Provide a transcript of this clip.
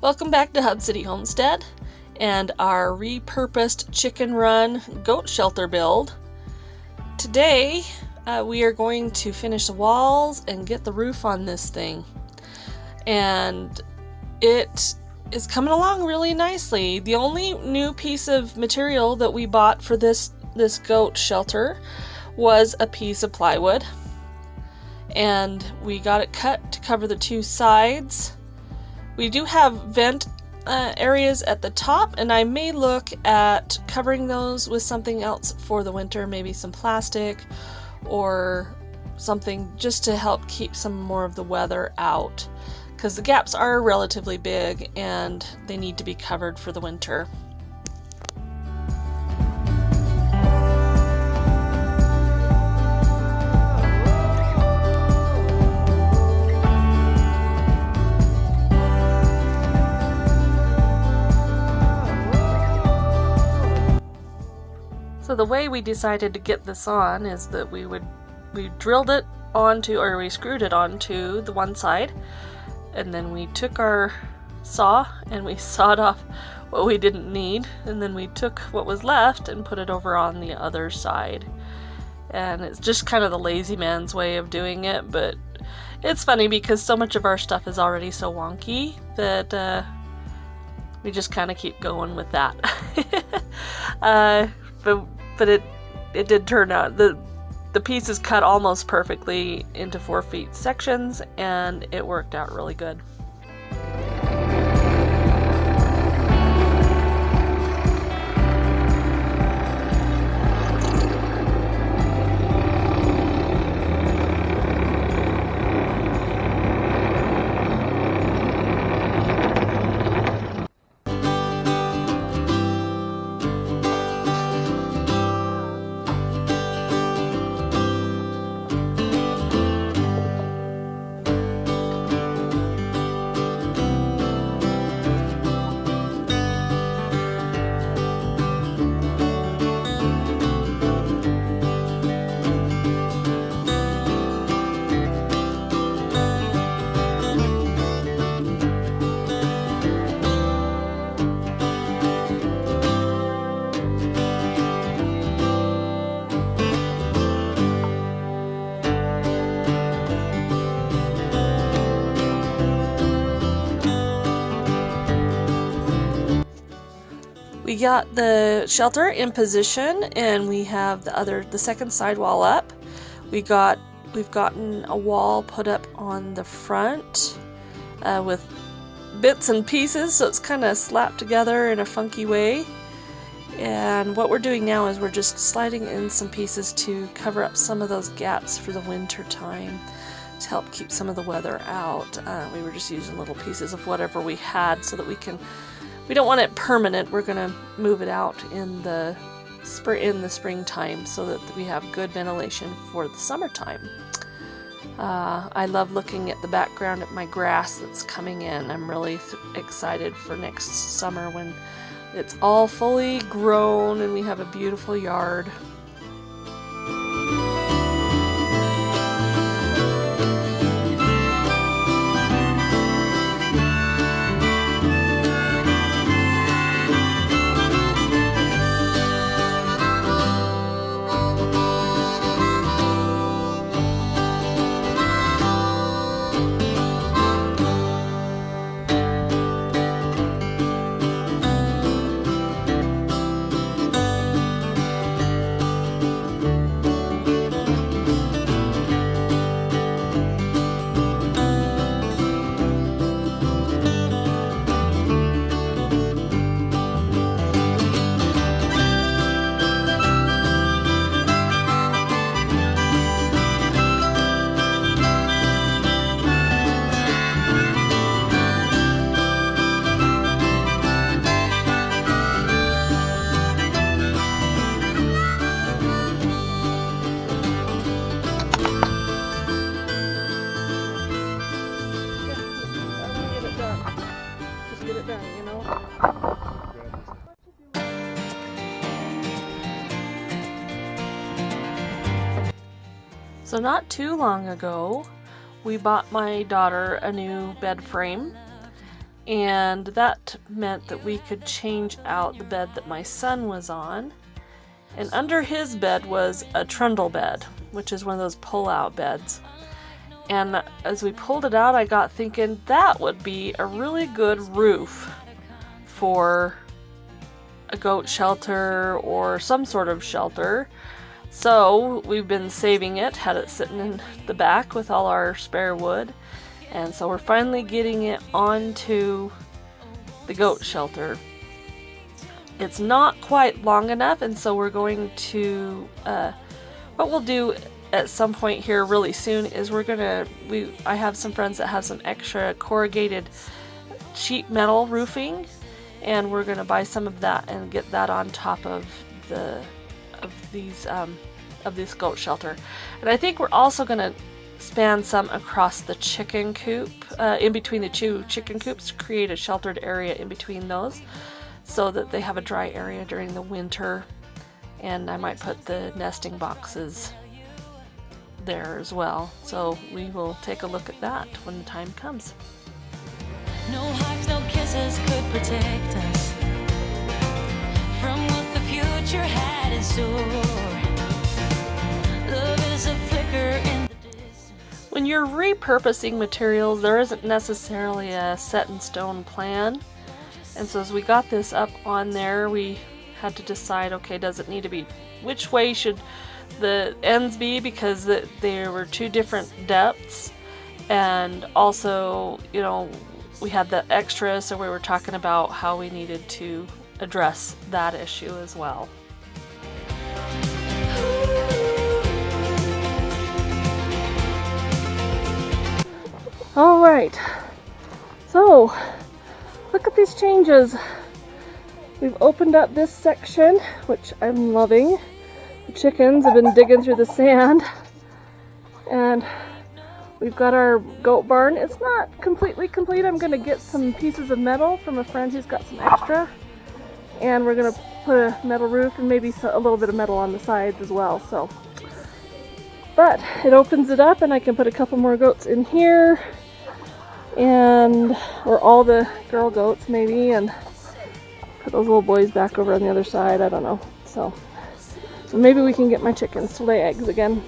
Welcome back to City Homestead and our repurposed chicken run goat shelter build. Today we are going to finish the walls and get the roof on this thing, and it is coming along really nicely. The only new piece of material that we bought for this goat shelter was a piece of plywood, and we got it cut to cover the two sides. We do have vent areas at the top, and I may look at covering those with something else for the winter, maybe some plastic or something just to help keep some more of the weather out, because the gaps are relatively big and they need to be covered for the winter. So the way we decided to get this on is that we drilled it onto, or we screwed it onto the one side, and then we took our saw and we sawed off what we didn't need, and then we took what was left and put it over on the other side. And it's just kind of the lazy man's way of doing it, but it's funny because so much of our stuff is already so wonky that we just kind of keep going with that. But it did turn out, the piece is cut almost perfectly into 4 feet sections, and it worked out really good. We got the shelter in position, and we have the second side wall up. We've gotten a wall put up on the front with bits and pieces, so it's kind of slapped together in a funky way. And what we're doing now is we're just sliding in some pieces to cover up some of those gaps for the winter time to help keep some of the weather out. We were just using little pieces of whatever we had so that we don't want it permanent. We're going to move it out in the springtime so that we have good ventilation for the summertime. I love looking at the background at my grass that's coming in. I'm really excited for next summer when it's all fully grown and we have a beautiful yard. So not too long ago, we bought my daughter a new bed frame, and that meant that we could change out the bed that my son was on. And under his bed was a trundle bed, which is one of those pull-out beds. And as we pulled it out, I got thinking that would be a really good roof for a goat shelter or some sort of shelter. So we've been saving it, had it sitting in the back with all our spare wood. And so we're finally getting it onto the goat shelter. It's not quite long enough, and so we're going to, what we'll do at some point here really soon is I have some friends that have some extra corrugated sheet metal roofing, and we're going to buy some of that and get that on top of this goat shelter. And I think we're also going to span some across the chicken coop, in between the two chicken coops, to create a sheltered area in between those so that they have a dry area during the winter. And I might put the nesting boxes there as well. So we will take a look at that when the time comes. No hugs, no kisses could protect us from what the future had in store. Love is a flicker in the distance. When you're repurposing materials, there isn't necessarily a set in stone plan. And so as we got this up on there, we had to decide, okay, does it need to be, which way should the ends be, because there were two different depths. And also, you know, we had the extra, so we were talking about how we needed to address that issue as well. All right, so look at these changes. We've opened up this section, which I'm loving. The chickens have been digging through the sand, and we've got our goat barn. It's not completely complete. I'm going to get some pieces of metal from a friend who's got some extra, and we're going to put a metal roof and maybe a little bit of metal on the sides as well. So, but it opens it up, and I can put a couple more goats in here, or all the girl goats maybe, and put those little boys back over on the other side. I don't know. So maybe we can get my chickens to lay eggs again.